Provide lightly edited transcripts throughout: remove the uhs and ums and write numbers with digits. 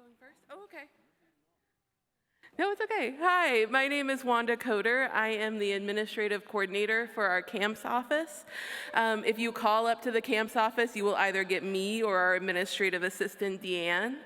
going first? Oh, okay. No, it's okay. Hi, my name is Wanda Coder. I am the administrative coordinator for our camps office. If you call up to the camps office, you will either get me or our administrative assistant, Deanne.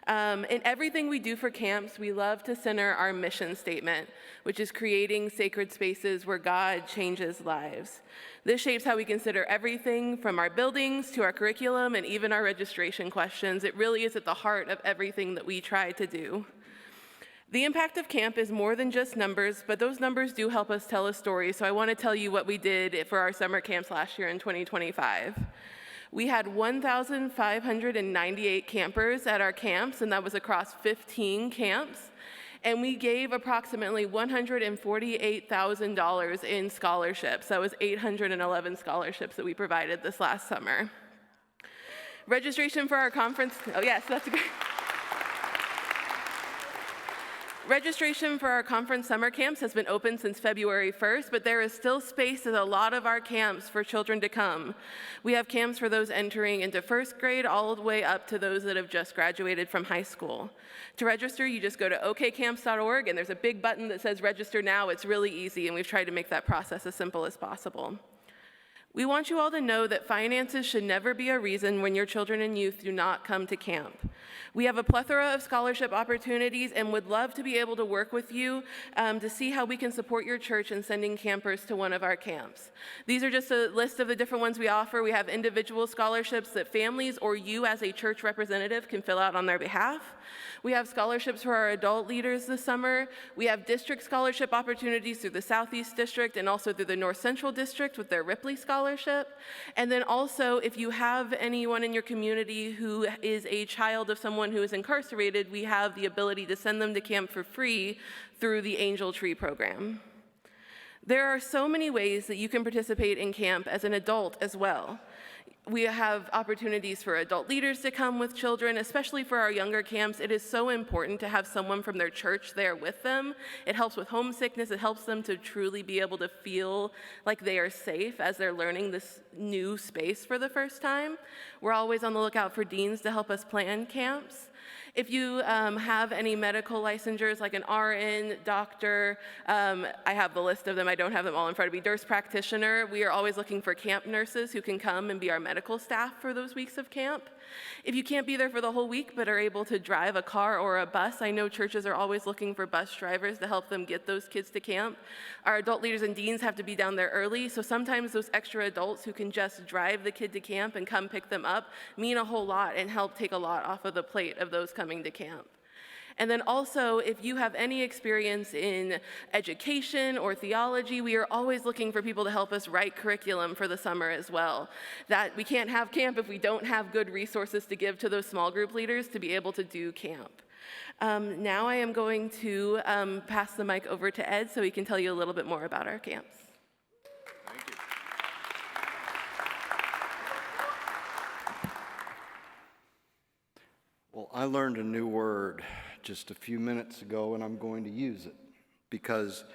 In everything we do for camps, we love to center our mission statement, which is creating sacred spaces where God changes lives. This shapes how we consider everything from our buildings to our curriculum and even our registration questions. It really is at the heart of everything that we try to do. The impact of camp is more than just numbers, but those numbers do help us tell a story, so I want to tell you what we did for our summer camps last year in 2025. We had 1,598 campers at our camps, and that was across 15 camps, and we gave approximately $148,000 in scholarships. That was 811 scholarships that we provided this last summer. Registration for our conference, oh yes, that's great. Registration for our conference summer camps has been open since February 1st, but there is still space at a lot of our camps for children to come. We have camps for those entering into first grade all the way up to those that have just graduated from high school. To register, you just go to okcamps.org, and there's a big button that says register now. It's really easy, and we've tried to make that process as simple as possible. We want you all to know that finances should never be a reason when your children and youth do not come to camp. We have a plethora of scholarship opportunities and would love to be able to work with you to see how we can support your church in sending campers to one of our camps. These are just a list of the different ones we offer. We have individual scholarships that families or you as a church representative can fill out on their behalf. We have scholarships for our adult leaders this summer. We have district scholarship opportunities through the Southeast District and also through the North Central District with their Ripley Scholarship. And then also, if you have anyone in your community who is a child of someone who is incarcerated, we have the ability to send them to camp for free through the Angel Tree program. There are so many ways that you can participate in camp as an adult as well. We have opportunities for adult leaders to come with children, especially for our younger camps. It is so important to have someone from their church there with them. It helps with homesickness. It helps them to truly be able to feel like they are safe as they're learning this new space for the first time. We're always on the lookout for deans to help us plan camps. If you have any medical licensures like an RN, doctor, I have the list of them, I don't have them all in front of me, nurse practitioner, we are always looking for camp nurses who can come and be our medical staff for those weeks of camp. If you can't be there for the whole week but are able to drive a car or a bus, I know churches are always looking for bus drivers to help them get those kids to camp. Our adult leaders and deans have to be down there early, so sometimes those extra adults who can just drive the kid to camp and come pick them up mean a whole lot and help take a lot off of the plate of those coming to camp. And then also, if you have any experience in education or theology, we are always looking for people to help us write curriculum for the summer as well. That we can't have camp if we don't have good resources to give to those small group leaders to be able to do camp. Now I am going to pass the mic over to Ed so he can tell you a little bit more about our camps. Thank you. Well, I learned a new word just a few minutes ago, and I'm going to use it because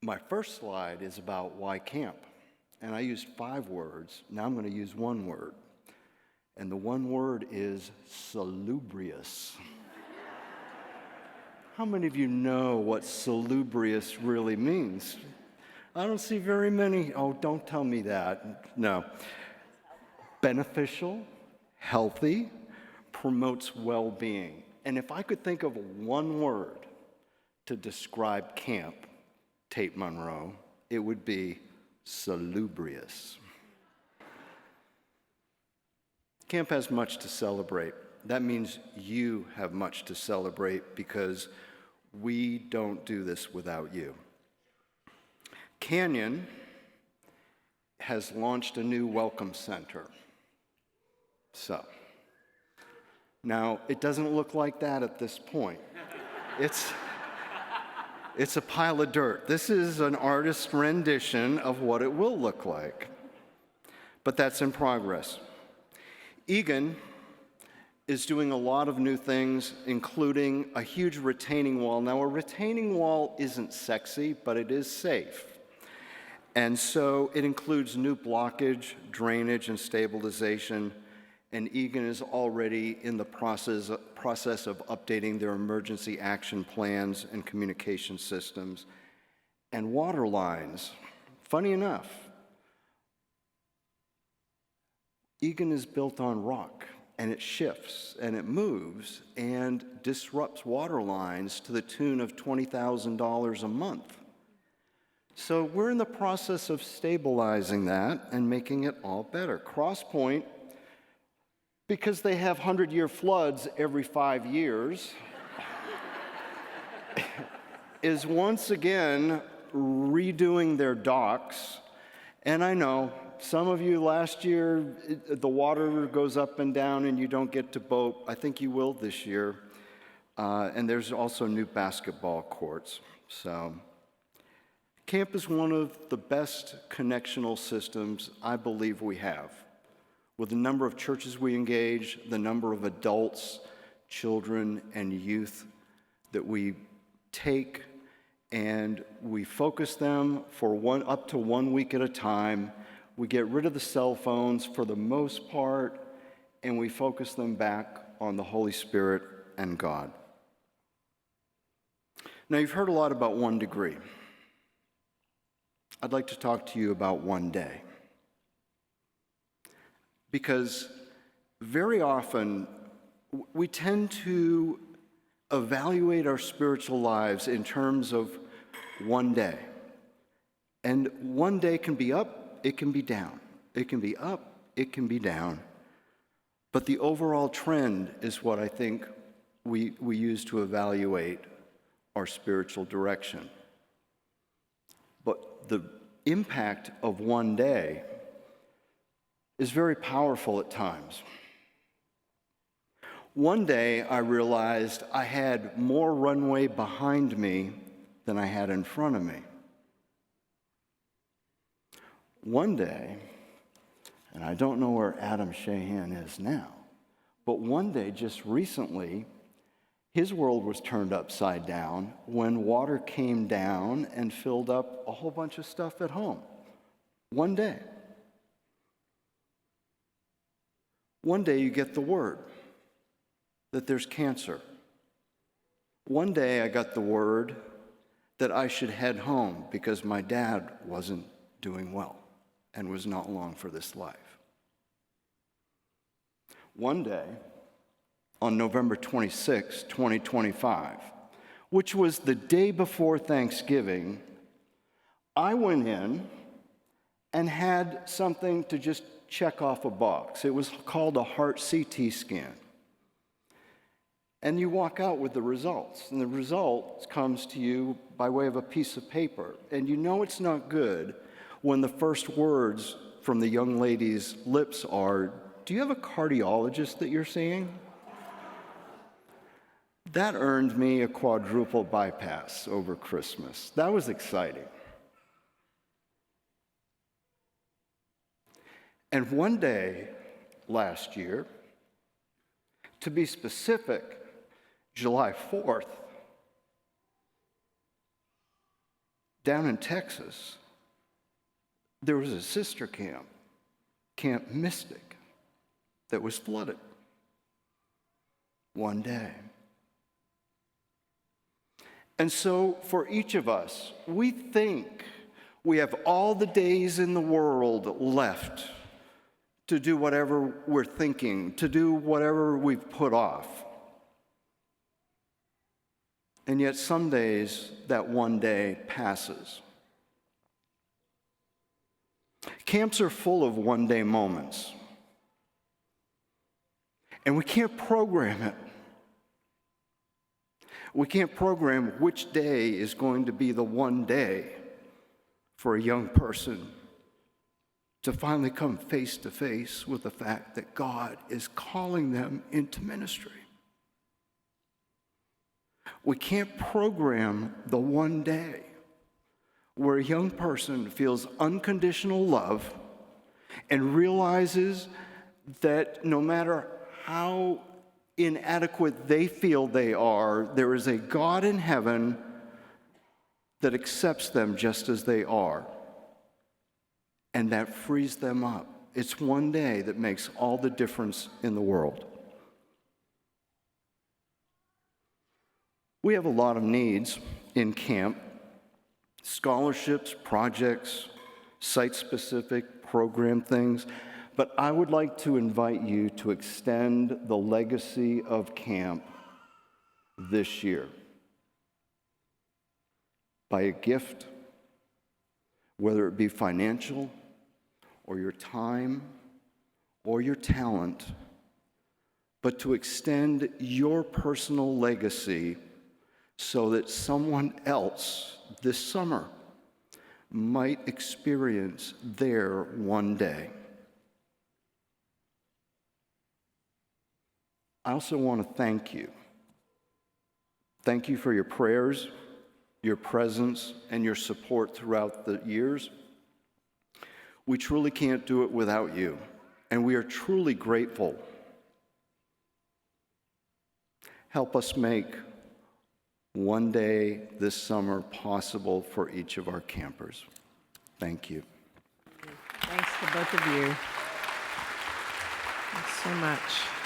my first slide is about why camp, and I used 5 words. Now I'm going to use 1 word, and the 1 word is salubrious. How many of you know what salubrious really means? I don't see very many. Oh, don't tell me that. No. Beneficial, healthy, promotes well-being. And if I could think of 1 word to describe camp, Tate Monroe, it would be salubrious. Camp has much to celebrate. That means you have much to celebrate because we don't do this without you. Canyon has launched a new welcome center. Now, it doesn't look like that at this point. It's a pile of dirt. This is an artist's rendition of what it will look like. But that's in progress. Egan is doing a lot of new things, including a huge retaining wall. Now, a retaining wall isn't sexy, but it is safe. And so it includes new blockage, drainage, and stabilization. and Egan is already in the process of updating their emergency action plans and communication systems. And water lines, funny enough, Egan is built on rock, and it shifts, and it moves, and disrupts water lines to the tune of $20,000 a month. So we're in the process of stabilizing that and making it all better. Cross Point, because they have 100-year floods every 5 years, is once again redoing their docks. And I know some of you last year, the water goes up and down and you don't get to boat. I think you will this year. And there's also new basketball courts. So camp is one of the best connectional systems I believe we have. With the number of churches we engage, the number of adults, children, and youth that we take, and we focus them for up to 1 week at a time. We get rid of the cell phones for the most part, and we focus them back on the Holy Spirit and God. Now, you've heard a lot about 1 degree. I'd like to talk to you about 1 day. Because very often we tend to evaluate our spiritual lives in terms of 1 day. And 1 day can be up, it can be down. It can be up, it can be down. But the overall trend is what I think we use to evaluate our spiritual direction. But the impact of 1 day is very powerful at times. One day I realized I had more runway behind me than I had in front of me. One day, and I don't know where Adam Shahan is now, but one day just recently, his world was turned upside down when water came down and filled up a whole bunch of stuff at home. 1 day. One day you get the word that there's cancer. One day I got the word that I should head home because my dad wasn't doing well and was not long for this life. One day, on November 26, 2025, which was the day before Thanksgiving, I went in and had something to just check off a box. It was called a heart CT scan. And you walk out with the results, and the results comes to you by way of a piece of paper. And you know it's not good when the first words from the young lady's lips are, "Do you have a cardiologist that you're seeing?" That earned me a quadruple bypass over Christmas. That was exciting. And one day last year, to be specific, July 4th, down in Texas, there was a sister camp, Camp Mystic, that was flooded. 1 day. And so for each of us, we think we have all the days in the world left to do whatever we're thinking, to do whatever we've put off. And yet some days, that 1 day passes. Camps are full of 1 day moments. And we can't program it. We can't program which day is going to be the 1 day for a young person to finally come face to face with the fact that God is calling them into ministry. We can't program the 1 day where a young person feels unconditional love and realizes that no matter how inadequate they feel they are, there is a God in heaven that accepts them just as they are. And that frees them up. It's one day that makes all the difference in the world. We have a lot of needs in camp: scholarships, projects, site-specific program things. But I would like to invite you to extend the legacy of camp this year by a gift, whether it be financial or your time or your talent, but to extend your personal legacy so that someone else this summer might experience their one day. I also want to thank you. Thank you for your prayers, your presence, and your support throughout the years. We truly can't do it without you, and we are truly grateful. Help us make one day this summer possible for each of our campers. Thank you. Thanks to both of you. Thanks so much.